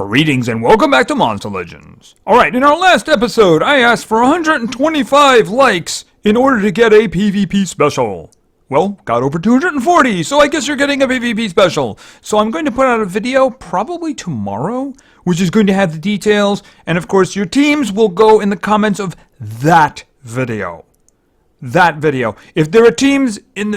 Greetings and welcome back to Monster Legends. Alright, in our last episode, I asked for 125 likes in order to get a PvP special. Well, got over 240, so I guess you're getting a PvP special. So I'm going to put out a video probably tomorrow, which is going to have the details, and of course your teams will go in the comments of that video. That video. If there are teams in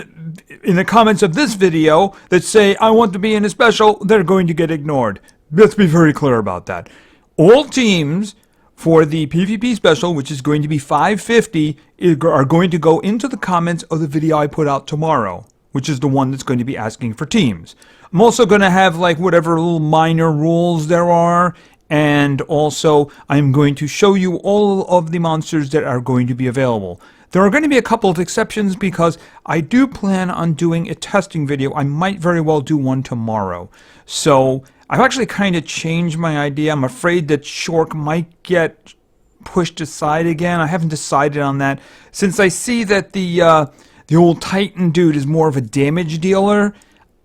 the comments of this video that say, I want to be in a special, they're going to get ignored. Let's be very clear about that. All teams for the PvP special, which is going to be 550, are going to go into the comments of the video I put out tomorrow, which is the one that's going to be asking for teams. I'm also going to have like whatever little minor rules there are, and also I'm going to show you all of the monsters that are going to be available. There are going to be a couple of exceptions because I do plan on doing a testing video. I might very well do one tomorrow. So I've actually kind of changed my idea. I'm afraid that Shork might get pushed aside again. I haven't decided on that. Since I see that the old Titan dude is more of a damage dealer,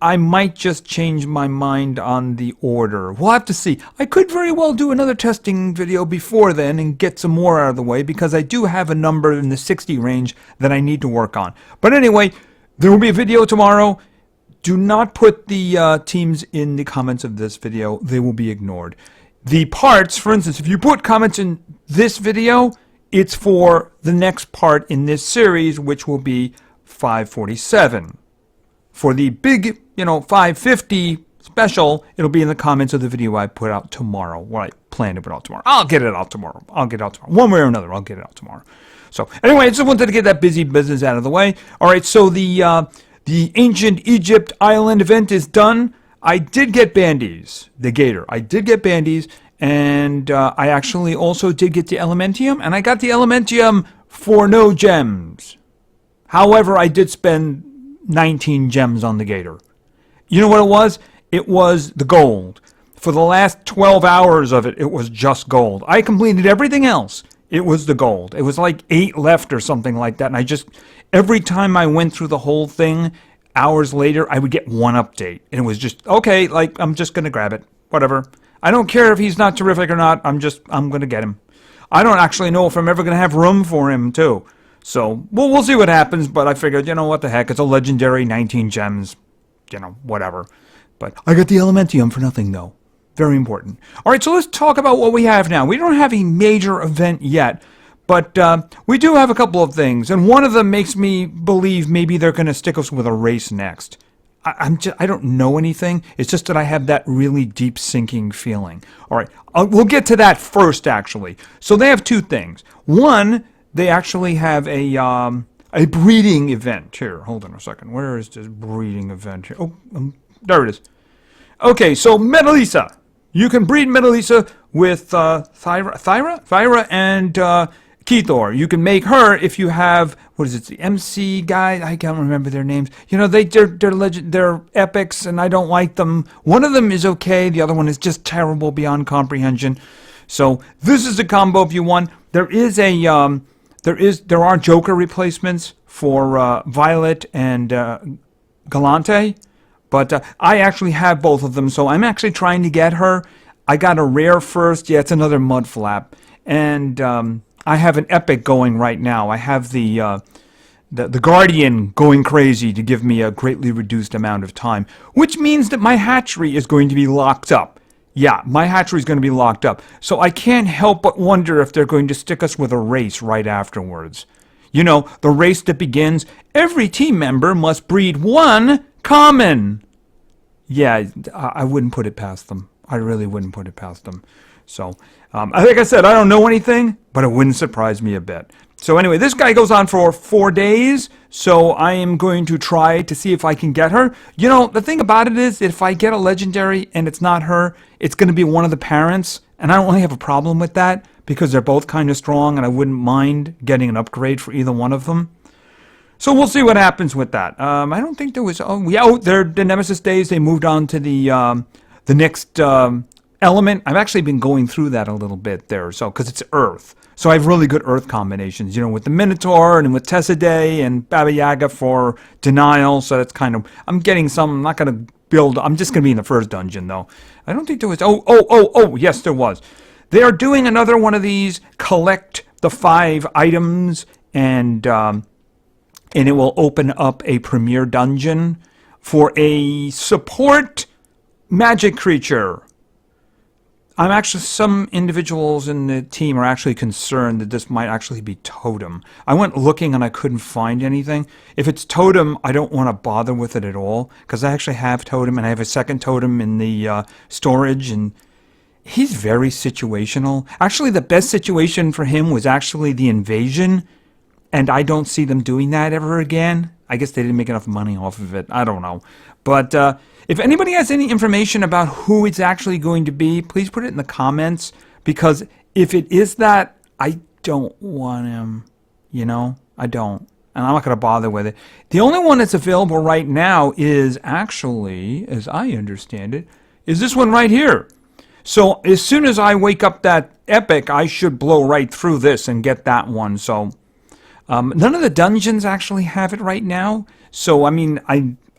I might just change my mind on the order. We'll have to see. I could very well do another testing video before then and get some more out of the way because I do have a number in the 60 range that I need to work on. But anyway, there will be a video tomorrow. Do not put the teams in the comments of this video. They will be ignored. The parts, for instance, if you put comments in this video, it's for the next part in this series, which will be 547. For the big, 550 special, it'll be in the comments of the video I put out tomorrow. What I plan to put out tomorrow. I'll get it out tomorrow. One way or another, I'll get it out tomorrow. So, anyway, I just wanted to get that busy business out of the way. All right, so the Ancient Egypt Island event is done. I did get bandies, the gator. I did get bandies, and I actually also did get the Elementium, and I got the Elementium for no gems. However, I did spend 19 gems on the gator. You know what it was? It was the gold. For the last 12 hours of it, it was just gold. I completed everything else. It was the gold. It was like 8 left or something like that. And every time I went through the whole thing, hours later, I would get one update. And it was just, okay, like, I'm just going to grab it. Whatever. I don't care if he's not terrific or not. I'm going to get him. I don't actually know if I'm ever going to have room for him, too. So, we'll see what happens, but I figured, what the heck, it's a legendary 19 gems, whatever. But I got the Elementium for nothing, though. Very important. All right, so let's talk about what we have now. We don't have a major event yet, but we do have a couple of things, and one of them makes me believe maybe they're going to stick us with a race next. I don't know anything. It's just that I have that really deep sinking feeling. All right, we'll get to that first, actually. So they have two things. One, they actually have a breeding event. Here, hold on a second. Where is this breeding event here? Oh, there it is. Okay, so Metalisa. You can breed Metalisa with Thyra and Kethor. You can make her if you have, what is it, the MC guy? I can't remember their names. They're epics, and I don't like them. One of them is okay. The other one is just terrible beyond comprehension. So this is a combo if you want. There are Joker replacements for Violet and Galante, but I actually have both of them, so I'm actually trying to get her. I got a rare first. Yeah, it's another mud flap, and I have an epic going right now. I have the Guardian going crazy to give me a greatly reduced amount of time, which means that my hatchery is going to be locked up. Yeah, my hatchery is going to be locked up. So I can't help but wonder if they're going to stick us with a race right afterwards. The race that begins, every team member must breed one common. Yeah, I wouldn't put it past them. I really wouldn't put it past them. So, like I said, I don't know anything, but it wouldn't surprise me a bit. So anyway, this guy goes on for 4 days, so I am going to try to see if I can get her. The thing about it is, if I get a legendary and it's not her, it's going to be one of the parents, and I don't really have a problem with that, because they're both kind of strong, and I wouldn't mind getting an upgrade for either one of them. So we'll see what happens with that. I don't think there was, they're the Nemesis days, they moved on to the next element. I've actually been going through that a little bit there, so because it's Earth. So I have really good Earth combinations, you know, with the Minotaur and with Tessidae and Baba Yaga for Denial. So that's kind of, I'm getting some, I'm not going to build, I'm just going to be in the first dungeon though. I don't think there was, yes, there was. They are doing another one of these, collect the 5 items, and it will open up a premier dungeon for a support magic creature. I'm actually, some individuals in the team are actually concerned that this might actually be Totem. I went looking and I couldn't find anything. If it's Totem, I don't want to bother with it at all, because I actually have Totem and I have a second Totem in the storage, and he's very situational. Actually, the best situation for him was actually the invasion, and I don't see them doing that ever again. I guess they didn't make enough money off of it. I don't know. But if anybody has any information about who it's actually going to be, please put it in the comments, because if it is that, I don't want him. You know? I don't. And I'm not going to bother with it. The only one that's available right now is actually, as I understand it, is this one right here. So as soon as I wake up that epic, I should blow right through this and get that one. So none of the dungeons actually have it right now. So, I mean,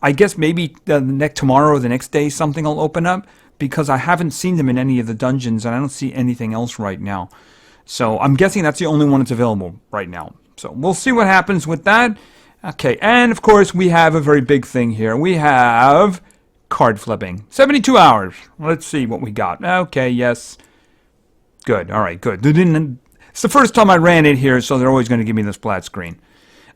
I guess maybe tomorrow or the next day something will open up, because I haven't seen them in any of the dungeons and I don't see anything else right now. So I'm guessing that's the only one that's available right now. So we'll see what happens with that. Okay, and of course we have a very big thing here. We have card flipping. 72 hours. Let's see what we got. Okay, yes. Good. All right, good. It's the first time I ran it here, so they're always going to give me the splat screen.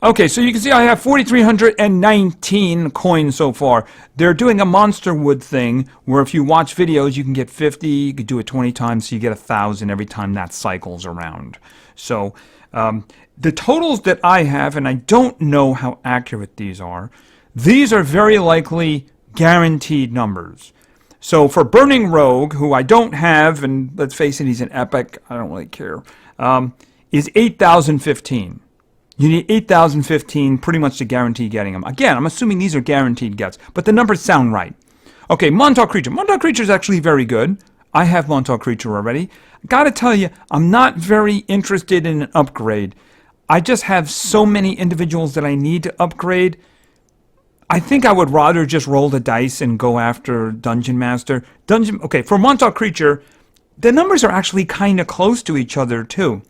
Okay, so you can see I have 4,319 coins so far. They're doing a Monster Wood thing where if you watch videos, you can get 50. You could do it 20 times, so you get 1,000 every time that cycles around. So the totals that I have, and I don't know how accurate these are very likely guaranteed numbers. So for Burning Rogue, who I don't have, and let's face it, he's an epic, I don't really care, is 8,015. You need 8,015 pretty much to guarantee getting them. Again, I'm assuming these are guaranteed gets, but the numbers sound right. Okay, Montauk Creature. Montauk Creature is actually very good. I have Montauk Creature already. Gotta tell you, I'm not very interested in an upgrade. I just have so many individuals that I need to upgrade. I think I would rather just roll the dice and go after Dungeon Master. Okay, for Montauk Creature, the numbers are actually kind of close to each other, too.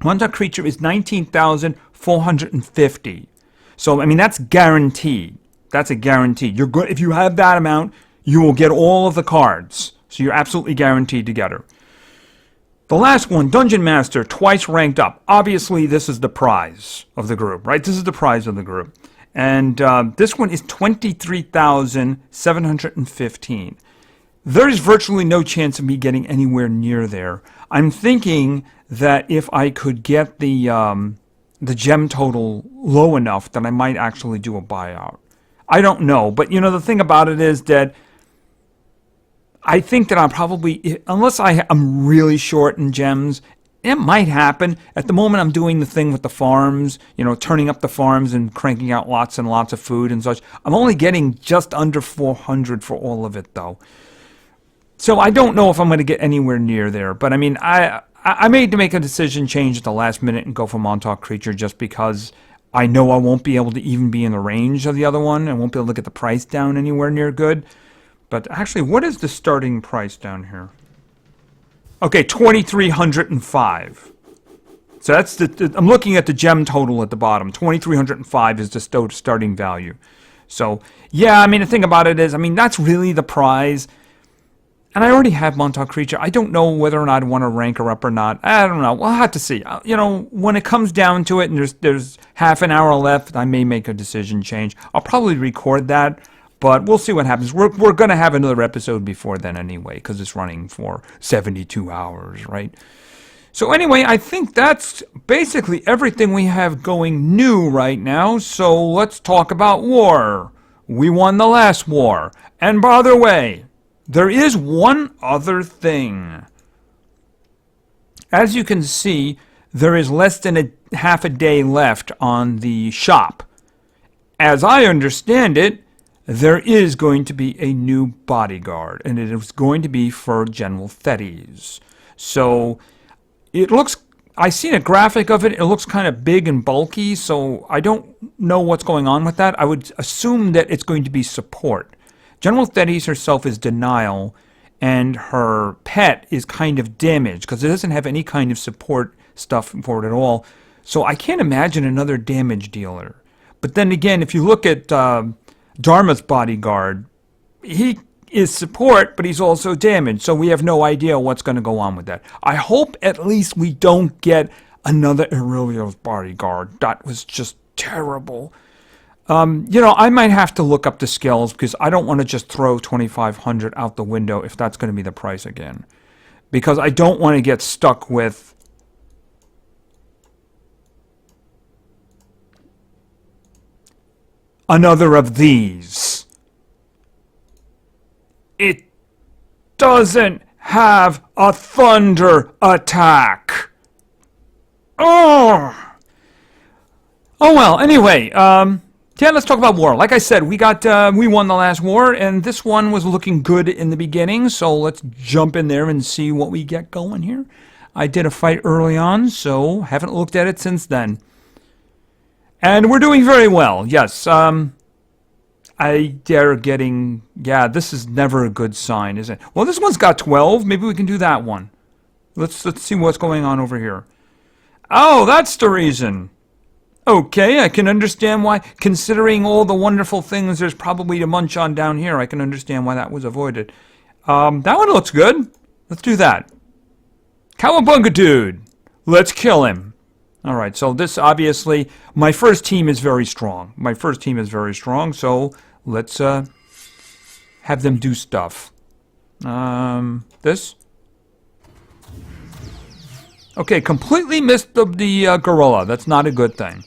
Montauk Creature is 19,450. So, I mean, that's guaranteed. That's a guarantee. You're good. If you have that amount, you will get all of the cards. So you're absolutely guaranteed to get her. The last one, Dungeon Master, twice ranked up. Obviously, this is the prize of the group, right? This is the prize of the group. And this one is 23,715. There is virtually no chance of me getting anywhere near there. I'm thinking that if I could get the gem total low enough, that I might actually do a buyout. I don't know, but you know, the thing about it is that I think that I'm probably, unless I'm really short in gems, it might happen. At the moment, I'm doing the thing with the farms, you know, turning up the farms and cranking out lots and lots of food and such. I'm only getting just under 400 for all of it, though. So I don't know if I'm going to get anywhere near there. But, I mean, I made to make a decision, change at the last minute, and go for Montauk Creature just because I know I won't be able to even be in the range of the other one. I won't be able to get the price down anywhere near good. But actually, what is the starting price down here? Okay, 2,305. So that's I'm looking at the gem total at the bottom. 2,305 is the starting value. So, yeah, I mean, the thing about it is, I mean, that's really the prize. And I already have Montauk Creature. I don't know whether or not I want to rank her up or not. I don't know. We'll have to see. You know, when it comes down to it and there's half an hour left, I may make a decision change. I'll probably record that, but we'll see what happens. We're going to have another episode before then anyway, because it's running for 72 hours, right? So anyway, I think that's basically everything we have going new right now. So let's talk about war. We won the last war. And by the way, there is one other thing. As you can see, there is less than half a day left on the shop. As I understand it, there is going to be a new bodyguard, and it is going to be for General Thetis. So it looks, I seen a graphic of it. It looks kind of big and bulky, so I don't know what's going on with that. I would assume that it's going to be support. General Thetis herself is denial, and her pet is kind of damage because it doesn't have any kind of support stuff for it at all. So I can't imagine another damage dealer. But then again, if you look at Dharma's bodyguard, he is support, but he's also damage. So we have no idea what's going to go on with that. I hope at least we don't get another Aurelio's bodyguard. That was just terrible. I might have to look up the skills because I don't want to just throw 2,500 out the window if that's going to be the price again. Because I don't want to get stuck with another of these. It doesn't have a thunder attack. Oh! Oh well, anyway, yeah, let's talk about war. Like I said, we won the last war, and this one was looking good in the beginning, so let's jump in there and see what we get going here. I did a fight early on, so haven't looked at it since then. And we're doing very well, yes. This is never a good sign, is it? Well, this one's got 12. Maybe we can do that one. Let's see what's going on over here. Oh, that's the reason. Okay, I can understand why, considering all the wonderful things there's probably to munch on down here, I can understand why that was avoided. That one looks good. Let's do that. Cowabunga dude. Let's kill him. Alright, so this obviously, my first team is very strong. So let's have them do stuff. This? Okay, completely missed the gorilla. That's not a good thing.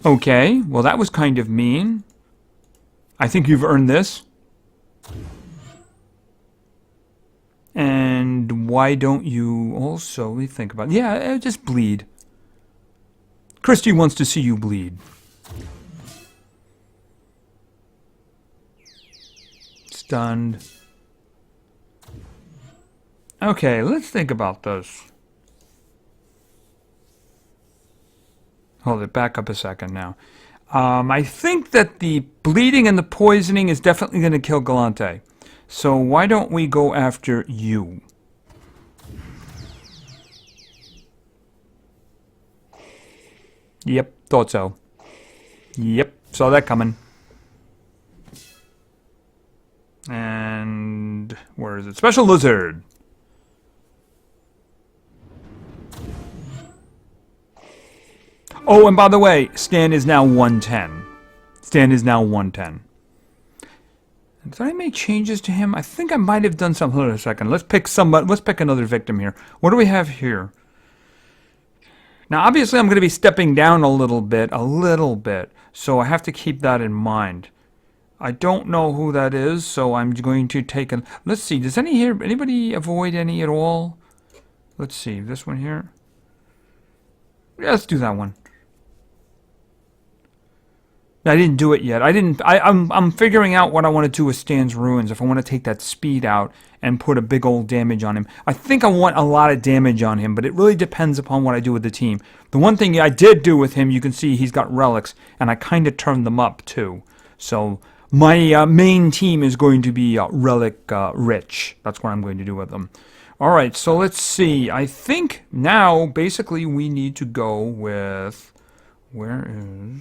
Okay, well that was kind of mean. I think you've earned this. And why don't you also think about... Yeah, just bleed. Christy wants to see you bleed. Stunned. Okay, let's think about this. Hold it, back up a second now. I think that the bleeding and the poisoning is definitely going to kill Galante. So why don't we go after you? Yep, thought so. Yep, saw that coming. And where is it? Special Lizard. Oh, and by the way, Stan is now 110. Stan is now 110. Did I make changes to him? I think I might have done something. Hold on a second. Let's pick somebody. Let's pick another victim here. What do we have here? Now, obviously, I'm going to be stepping down a little bit. So I have to keep that in mind. I don't know who that is, so I'm going to take a... Let's see. Does anybody avoid any at all? Let's see. This one here. Yeah, let's do that one. I didn't do it yet. I'm figuring out what I want to do with Stan's Ruins. If I want to take that speed out and put a big old damage on him. I think I want a lot of damage on him, but it really depends upon what I do with the team. The one thing I did do with him, you can see he's got relics, and I kind of turned them up too. So my main team is going to be relic rich. That's what I'm going to do with them. All right, so let's see. I think now basically we need to go with... Where is...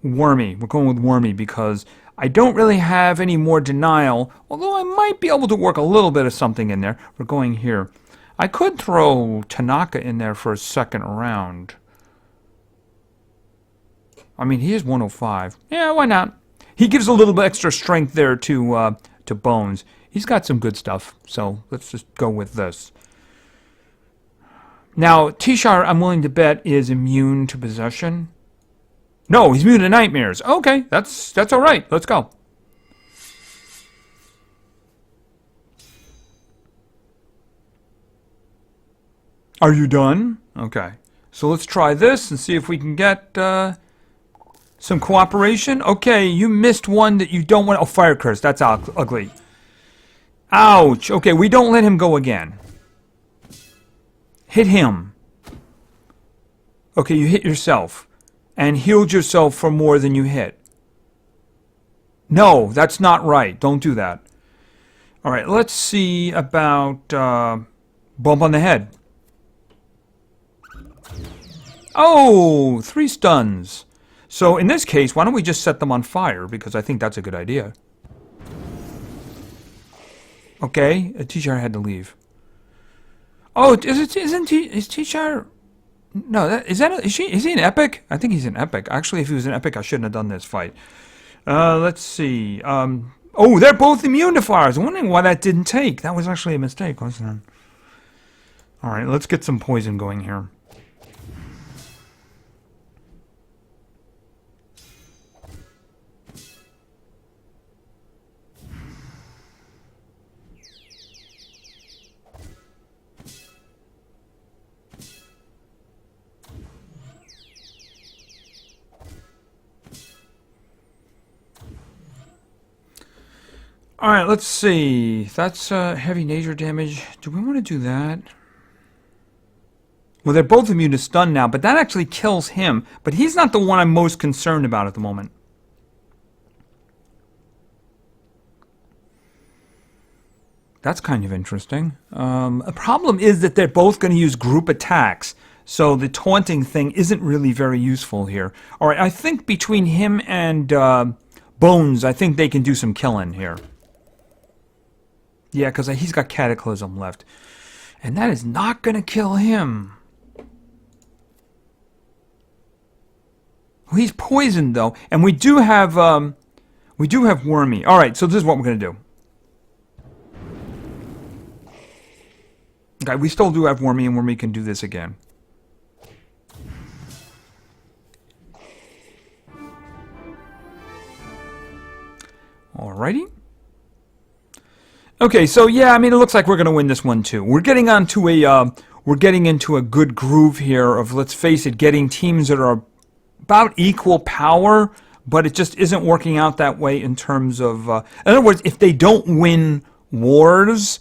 Wormy. We're going with Wormy because I don't really have any more denial, although I might be able to work a little bit of something in there. We're going here. I could throw Tanaka in there for a second round. I mean, he is 105. Yeah, why not? He gives a little bit extra strength there to Bones. He's got some good stuff, so let's just go with this. Now, Tishar, I'm willing to bet, is immune to possession. No, he's immune to nightmares. Okay, that's all right. Let's go. Are you done? Okay. So let's try this and see if we can get... Some cooperation? Okay, you missed one that you don't want. Oh, fire curse. That's ugly. Ouch. Okay, we don't let him go again. Hit him. Okay, you hit yourself. And healed yourself for more than you hit. No, that's not right. Don't do that. Alright, let's see about bump on the head. Oh, 3 stuns. So in this case, why don't we just set them on fire? Because I think that's a good idea. Okay, T-Shire had to leave. Oh, is T-Shire... No, is he an epic? I think he's an epic. Actually, if he was an epic, I shouldn't have done this fight. Let's see. Oh, they're both immune to fires. I'm wondering why that didn't take. That was actually a mistake, wasn't it? Alright, let's get some poison going here. Alright, let's see. That's heavy nature damage. Do we want to do that? Well, they're both immune to stun now, but that actually kills him. But he's not the one I'm most concerned about at the moment. That's kind of interesting. A problem is that they're both going to use group attacks. So the taunting thing isn't really very useful here. Alright, I think between him and Bones, I think they can do some killing here. Yeah, because he's got Cataclysm left. And that is not going to kill him. He's poisoned, though. And we do have Wormy. Alright, so this is what we're going to do. Okay, we still do have Wormy, and Wormy can do this again. Alrighty. Okay, so yeah, I mean, it looks like we're going to win this one too. We're getting onto we're getting into a good groove here of, let's face it, getting teams that are about equal power, but it just isn't working out that way in terms of, in other words, if they don't win wars,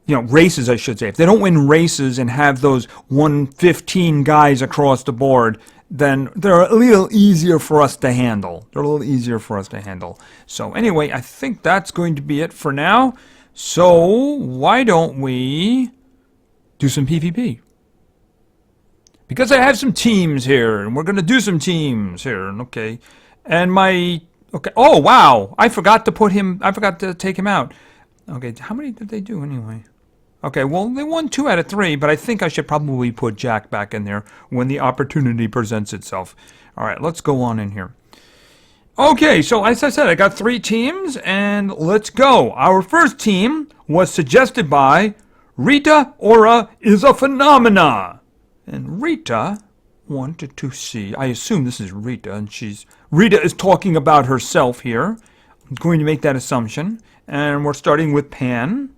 races, I should say, if they don't win races and have those 115 guys across the board, then they're a little easier for us to handle. So anyway, I think that's going to be it for now. So, why don't we do some PvP? Because I have some teams here, and we're going to do some teams here, okay. And okay, oh wow, I forgot to take him out. Okay, how many did they do anyway? Okay, well, they won 2 out of 3, but I think I should probably put Jack back in there when the opportunity presents itself. Alright, let's go on in here. Okay, so as I said, I got 3 teams, and let's go. Our first team was suggested by Rita Ora is a Phenomena. And Rita wanted to see, I assume this is Rita, and Rita is talking about herself here. I'm going to make that assumption. And we're starting with Pan.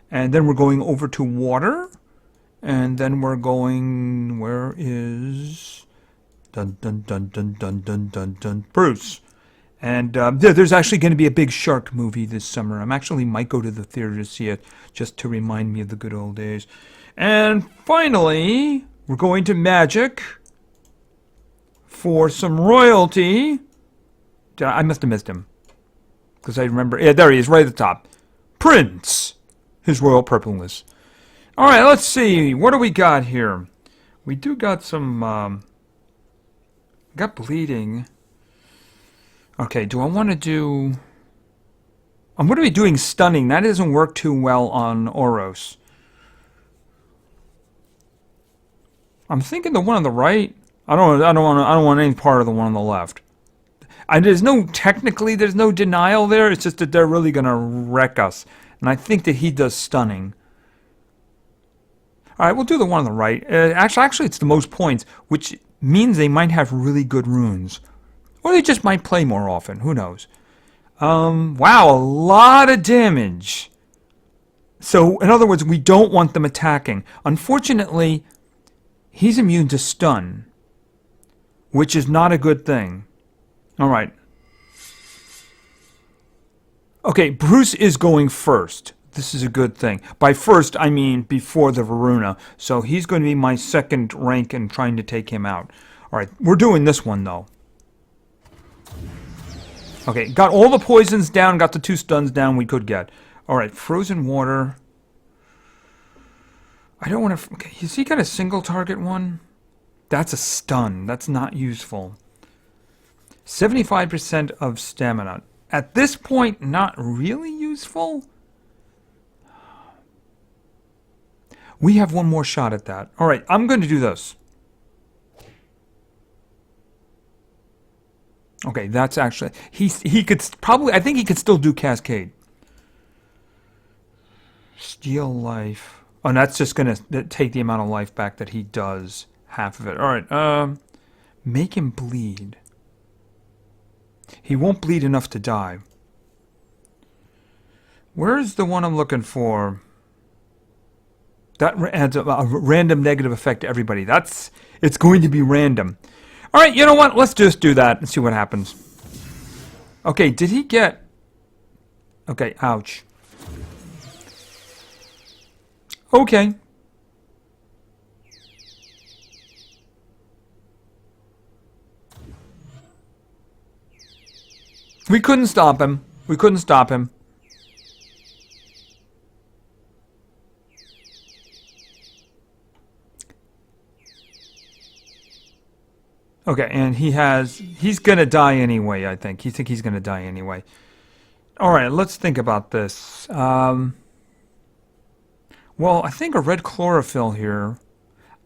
And then we're going over to Water. And then we're going, where is... Dun dun dun dun dun dun dun dun. Bruce. And there's actually going to be a big shark movie this summer. Might go to the theater to see it, just to remind me of the good old days. And finally, we're going to Magic for some royalty. I must have missed him, because I remember. Yeah, there he is, right at the top. Prince, his royal purpleness. All right, let's see. What do we got here? We do got some. Got bleeding. Okay, do I want to do... I'm going to be doing stunning. That doesn't work too well on Oros. I'm thinking the one on the right. I don't want any part of the one on the left. There's no denial there. It's just that they're really going to wreck us. And I think that he does stunning. All right, we'll do the one on the right. Actually, it's the most points, which means they might have really good runes. Or they just might play more often. Who knows? Wow, a lot of damage. So, in other words, we don't want them attacking. Unfortunately, he's immune to stun, which is not a good thing. All right. Okay, Bruce is going first. This is a good thing. By first, I mean before the Varuna. So he's going to be my second rank in trying to take him out. All right, we're doing this one, though. Okay, got all the poisons down, got the 2 stuns down we could get. All right, frozen water. I don't want to... Okay, has he got a single target one? That's a stun. That's not useful. 75% of stamina. At this point, not really useful. We have one more shot at that. All right, I'm going to do this. Okay, that's actually... He could probably... I think he could still do Cascade. Steal life. Oh, and that's just going to take the amount of life back that he does. Half of it. All right, make him bleed. He won't bleed enough to die. Where's the one I'm looking for? That adds a random negative effect to everybody. It's going to be random. All right, you know what? Let's just do that and see what happens. Okay, did he get... Okay, ouch. Okay. We couldn't stop him. We couldn't stop him. Okay, and he's gonna die anyway, I think. He's gonna die anyway. Alright, let's think about this. Well, I think a red chlorophyll here.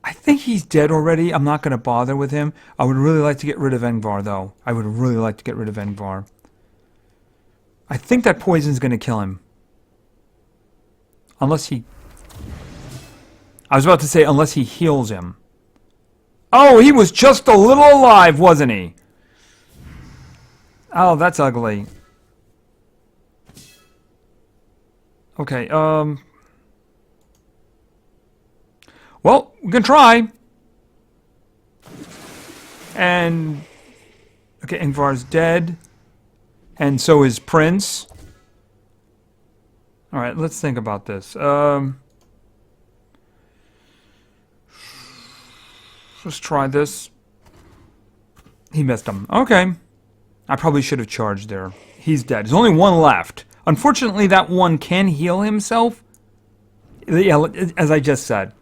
I think he's dead already. I'm not gonna bother with him. I would really like to get rid of Engvar, though. I would really like to get rid of Engvar. I think that poison's gonna kill him. Unless he... I was about to say, unless he heals him. Oh, he was just a little alive, wasn't he? Oh, that's ugly. Okay, well, we can try. And... Okay, Ingvar's dead. And so is Prince. Alright, let's think about this. Let's try this. He missed him. Okay. I probably should have charged there. He's dead. There's only one left. Unfortunately, that one can heal himself. Yeah, as I just said.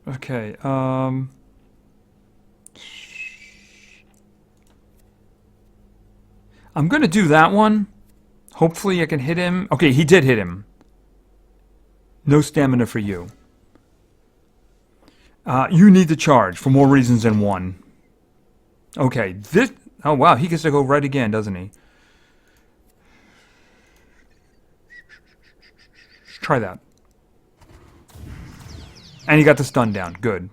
Okay, I'm gonna do that one. Hopefully I can hit him. Okay, he did hit him. No stamina for you. You need to charge for more reasons than one. Okay, this... Oh, wow, he gets to go right again, doesn't he? Try that. And he got the stun down. Good.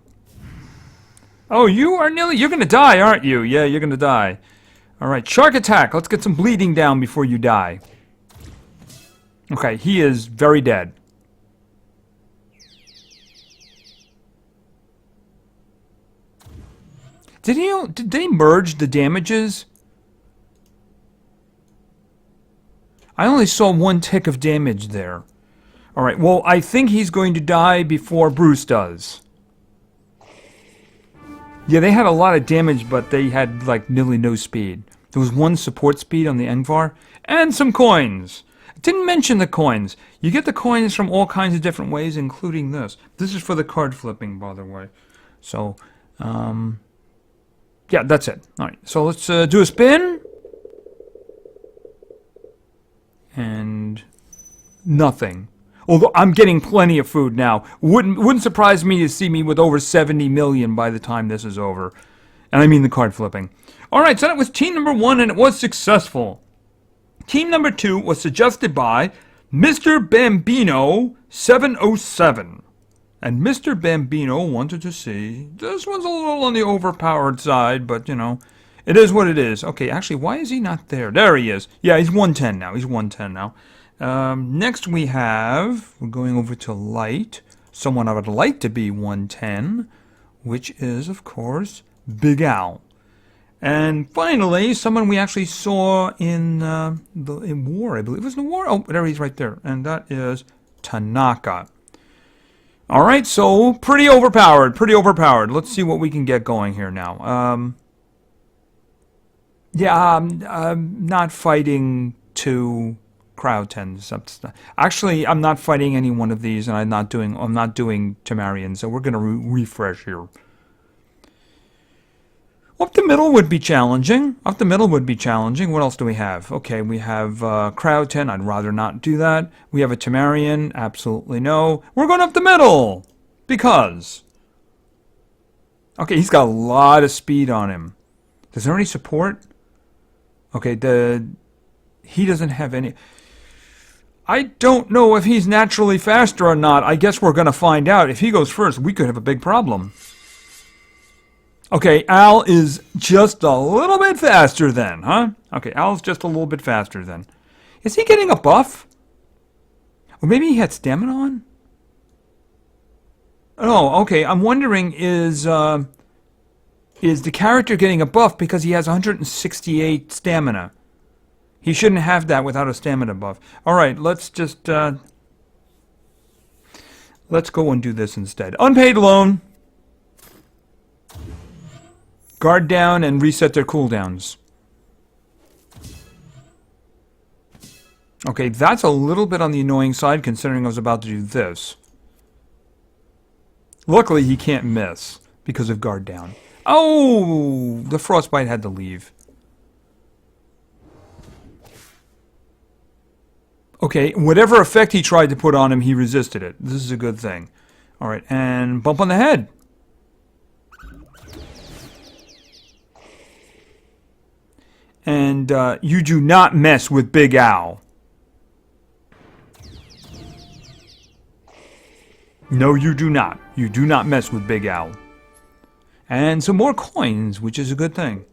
Oh, you are nearly... You're gonna die, aren't you? Yeah, you're gonna die. Alright, shark attack. Let's get some bleeding down before you die. Okay, he is very dead. Did they merge the damages? I only saw one tick of damage there. Alright, well, I think he's going to die before Bruce does. Yeah, they had a lot of damage, but they had, like, nearly no speed. There was one support speed on the Engvar, and some coins. I didn't mention the coins. You get the coins from all kinds of different ways, including this. This is for the card flipping, by the way. So, yeah, that's it. Alright, so let's do a spin. And... nothing. Although I'm getting plenty of food now. Wouldn't surprise me to see me with over 70 million by the time this is over. And I mean the card flipping. Alright, so that was team number 1 and it was successful. Team number 2 was suggested by Mr. Bambino 707. And Mr. Bambino wanted to see... This one's a little on the overpowered side, but you know, it is what it is. Okay, actually, why is he not there? There he is. Yeah, he's 110 now. He's 110 now. Next we have, we're going over to light. someone I would like to be 110, which is, of course, Big Al. And finally, someone we actually saw in war, I believe. It was in the war? Oh, there he's right there. And that is Tanaka. All right, so pretty overpowered, pretty overpowered. Let's see what we can get going here now. Yeah, I'm not fighting two crowd tens. Actually, I'm not fighting any one of these, and I'm not doing Temarian. So we're gonna refresh here. Up the middle would be challenging. Up the middle would be challenging. What else do we have? Okay, we have crowd 10. I'd rather not do that. We have a Temarian. Absolutely no. We're going up the middle. Because. Okay, he's got a lot of speed on him. Is there any support? Okay, he doesn't have any. I don't know if he's naturally faster or not. I guess we're going to find out. If he goes first, we could have a big problem. Okay, Al is just a little bit faster then, huh? Okay, Al's just a little bit faster then. Is he getting a buff? Or maybe he had stamina on? Oh, okay, I'm wondering is the character getting a buff because he has 168 stamina? He shouldn't have that without a stamina buff. Alright, let's just, let's go and do this instead. Unpaid loan. Guard down and reset their cooldowns. Okay, that's a little bit on the annoying side considering I was about to do this. Luckily, he can't miss because of guard down. Oh, the frostbite had to leave. Okay, whatever effect he tried to put on him, he resisted it. This is a good thing. All right, and bump on the head. And you do not mess with Big Al. No, you do not. You do not mess with Big Al. And some more coins, which is a good thing.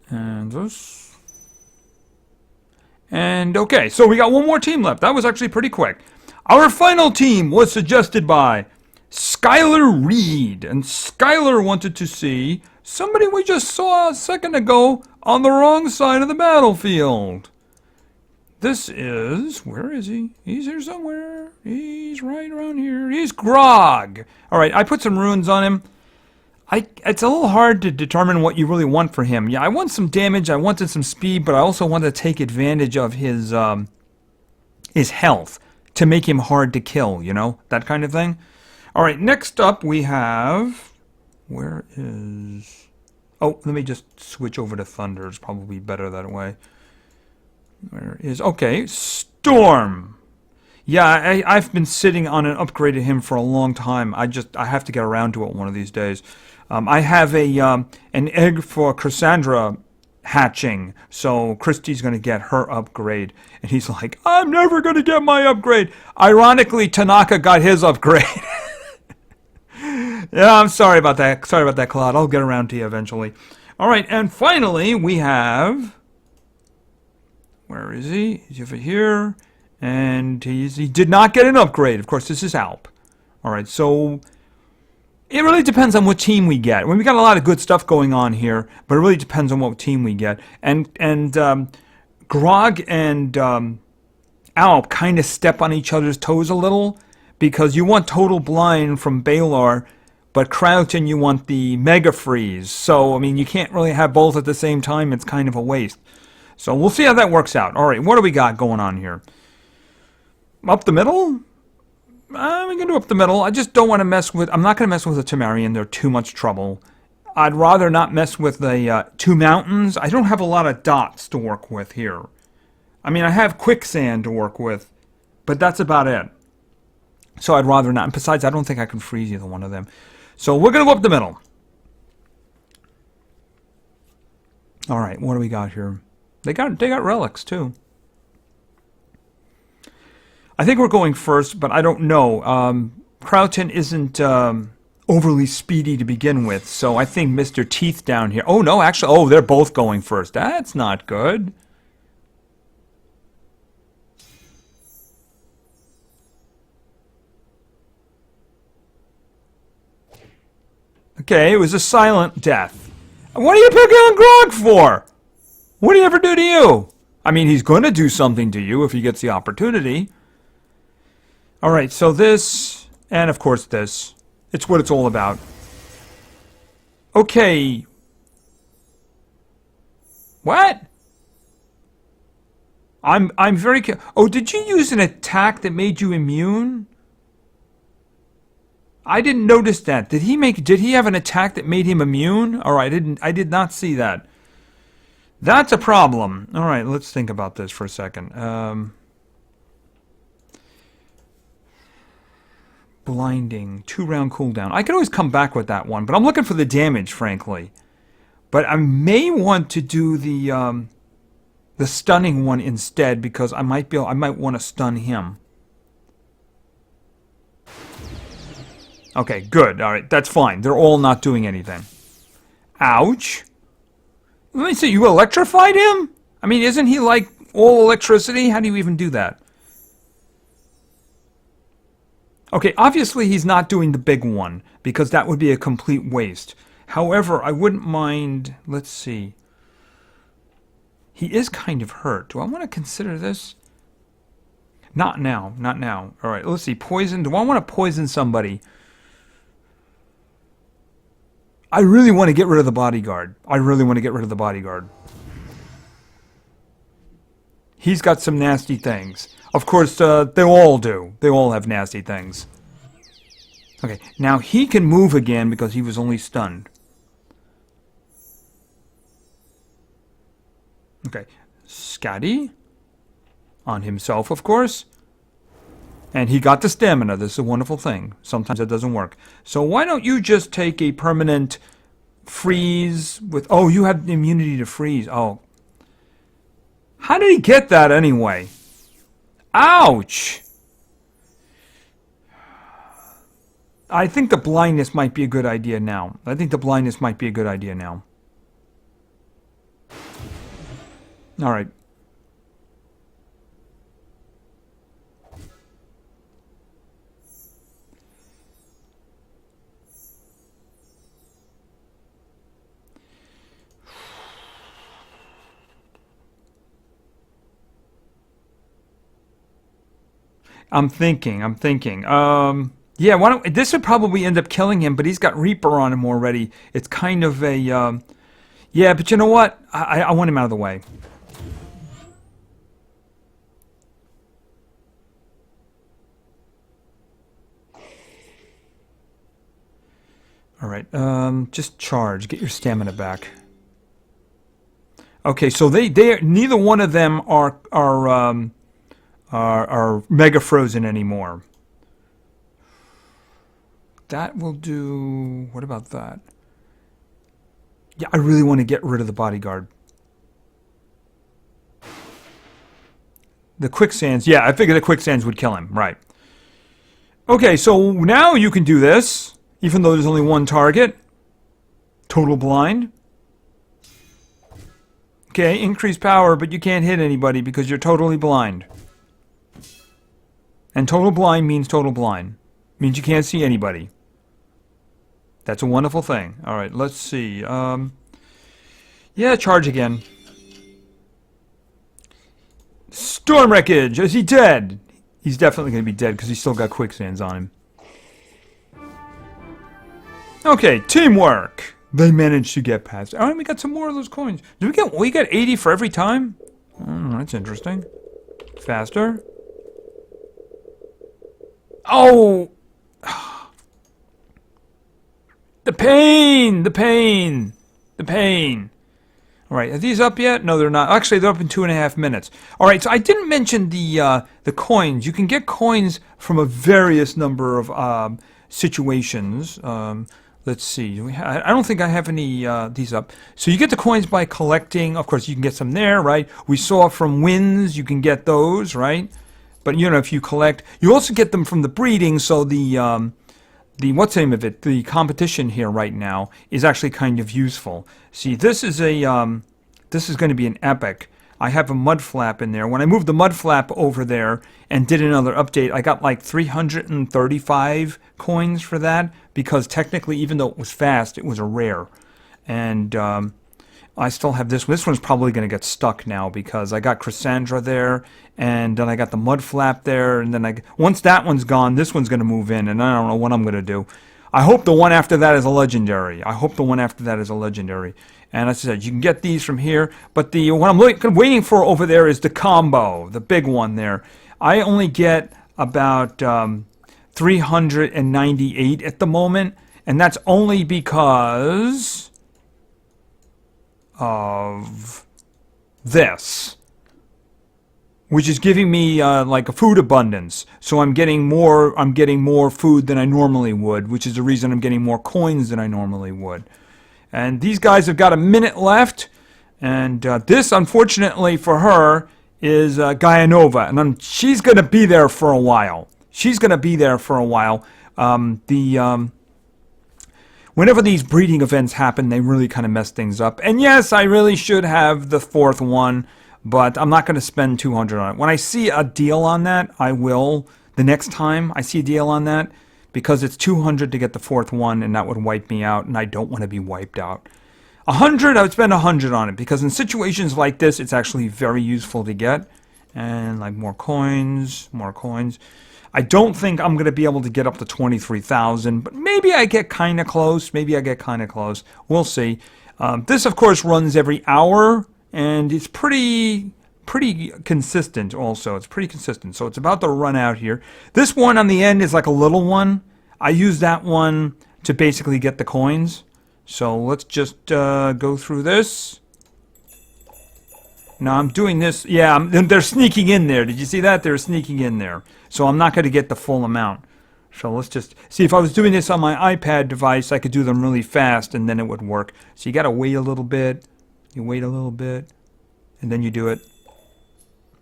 And this. And okay, so we got one more team left. That was actually pretty quick. Our final team was suggested by Skylar Reed, and Skylar wanted to see somebody we just saw a second ago on the wrong side of the battlefield. This is, where is he? He's here somewhere. He's right around here. He's Grog. All right, I put some runes on him. It's a little hard to determine what you really want for him. Yeah, I want some damage, I wanted some speed, but I also want to take advantage of his health to make him hard to kill, you know, that kind of thing. All right, next up we have, where is, oh, let me just switch over to Thunder. It's probably better that way. Where is, okay, Storm. Yeah, I've been sitting on an upgrade to him for a long time. I have to get around to it one of these days. I have an egg for Cassandra hatching, so Christy's going to get her upgrade. And he's like, I'm never going to get my upgrade. Ironically, Tanaka got his upgrade. Yeah, I'm sorry about that. Sorry about that, Claude. I'll get around to you eventually. All right, and finally, we have... Where is he? He's over here. And he did not get an upgrade. Of course, this is Alp. All right, so... It really depends on what team we get. We got a lot of good stuff going on here, but it really depends on what team we get. And Grog and Alp kind of step on each other's toes a little, because you want Total Blind from Baylor, but Crouton you want the Mega Freeze. So, I mean, you can't really have both at the same time. It's kind of a waste. So we'll see how that works out. All right, what do we got going on here? Up the middle? We can do up the middle. I just don't want to mess with... I'm not going to mess with the Temarian. They're too much trouble. I'd rather not mess with the two mountains. I don't have a lot of dots to work with here. I mean, I have quicksand to work with, but that's about it. So I'd rather not. And besides, I don't think I can freeze either one of them. So we're going to go up the middle. All right, what do we got here? They got relics, too. I think we're going first, but I don't know. Crouton isn't overly speedy to begin with, so I think Mr. Teeth down here... Oh, no, actually... Oh, they're both going first. That's not good. Okay, it was a silent death. What are you picking on Grog for? What did he ever do to you? I mean, he's going to do something to you if he gets the opportunity. Alright, so this, and of course this. It's what it's all about. Okay. What? I'm very... Oh, did you use an attack that made you immune? I didn't notice that. Did he have an attack that made him immune? Alright, I did not see that. That's a problem. Alright, let's think about this for a second. Blinding. 2-round cooldown. I could always come back with that one, but I'm looking for the damage, frankly. But I may want to do the stunning one instead, because I might want to stun him. Okay, good. Alright, that's fine. They're all not doing anything. Ouch. Let me see, you electrified him? I mean, isn't he like all electricity? How do you even do that? Okay, obviously he's not doing the big one, because that would be a complete waste. However, I wouldn't mind... Let's see. He is kind of hurt. Do I want to consider this? Not now. Not now. Alright, let's see. Poison. Do I want to poison somebody? I really want to get rid of the bodyguard. I really want to get rid of the bodyguard. He's got some nasty things. Of course, they all do. They all have nasty things. Okay, now he can move again because he was only stunned. Okay, Scotty. On himself, of course. And he got the stamina. This is a wonderful thing. Sometimes it doesn't work. So why don't you just take a permanent freeze with... Oh, you had immunity to freeze. Oh. How did he get that anyway? Ouch! I think the blindness might be a good idea now. Alright. I'm thinking. Yeah, why don't, this would probably end up killing him, but he's got Reaper on him already. It's kind of a, yeah, but you know what? I want him out of the way. Alright, just charge. Get your stamina back. Okay, so neither one of them are mega frozen anymore. That will do... What about that? Yeah, I really want to get rid of the bodyguard. The quicksands... Yeah, I figured the quicksands would kill him. Right. Okay, so now you can do this, even though there's only one target. Total blind. Okay, increased power, but you can't hit anybody because you're totally blind. And total blind means total blind. Means you can't see anybody. That's a wonderful thing. Alright, let's see. Yeah, charge again. Storm Wreckage! Is he dead? He's definitely going to be dead because he's still got quicksands on him. Okay, teamwork! They managed to get past. Alright, we got some more of those coins. We got 80 for every time? Oh, that's interesting. Faster. Oh! The pain! Alright, are these up yet? No, they're not. Actually, they're up in 2.5 minutes. Alright, so I didn't mention the coins. You can get coins from a various number of situations. Let's see. I don't think I have any these up. So you get the coins by collecting. Of course, you can get some there, right? We saw from wins, you can get those, right? But, you know, if you collect... You also get them from the breeding, so the what's the name of it? The competition here right now is actually kind of useful. See, this is a... this is going to be an epic. I have a mud flap in there. When I moved the mud flap over there and did another update, I got like 335 coins for that, because technically, even though it was fast, it was a rare. And I still have this one. This one's probably going to get stuck now because I got Cassandra there, and then I got the mud flap there, and then once that one's gone, this one's going to move in, and I don't know what I'm going to do. I hope the one after that is a legendary. And as I said, you can get these from here, but what I'm waiting for over there is the combo, the big one there. I only get about 398 at the moment, and that's only because of this, which is giving me like a food abundance. So I'm getting more food than I normally would, which is the reason I'm getting more coins than I normally would. And these guys have got a minute left, and this, unfortunately for her, is Gaianova, and she's going to be there for a while. Whenever these breeding events happen, they really kind of mess things up. And yes, I really should have the fourth one, but I'm not going to spend 200 on it. When I see a deal on that, I will. The next time I see a deal on that, because it's 200 to get the fourth one, and that would wipe me out, and I don't want to be wiped out. 100, I would spend 100 on it, because in situations like this, it's actually very useful to get. And like more coins. I don't think I'm going to be able to get up to 23,000, but maybe I get kind of close. We'll see. This, of course, runs every hour, and it's pretty consistent also. So it's about to run out here. This one on the end is like a little one. I use that one to basically get the coins. So let's just go through this. Now I'm doing this. Yeah, they're sneaking in there. Did you see that? They're sneaking in there. So I'm not going to get the full amount. So let's just see. If I was doing this on my iPad device, I could do them really fast, and then it would work. So you got to wait a little bit. You wait a little bit, and then you do it.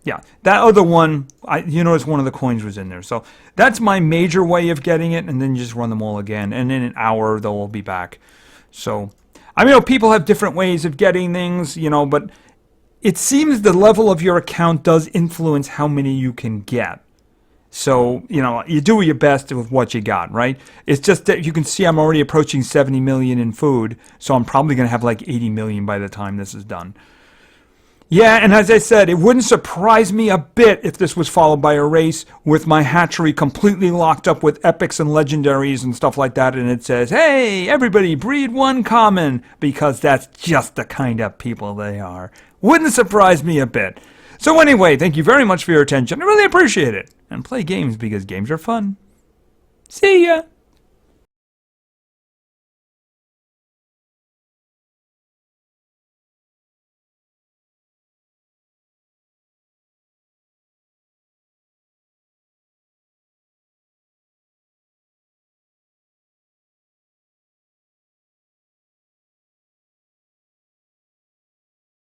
Yeah, that other one, you notice one of the coins was in there. So that's my major way of getting it, and then you just run them all again. And in an hour, they'll all be back. So, I mean, people have different ways of getting things, but it seems the level of your account does influence how many you can get. So, you do your best with what you got, right? It's just that you can see I'm already approaching 70 million in food, so I'm probably going to have like 80 million by the time this is done. Yeah, and as I said, it wouldn't surprise me a bit if this was followed by a race with my hatchery completely locked up with epics and legendaries and stuff like that, and it says, hey, everybody, breed one common, because that's just the kind of people they are. Wouldn't surprise me a bit. So anyway, thank you very much for your attention. I really appreciate it. And play games because games are fun. See ya!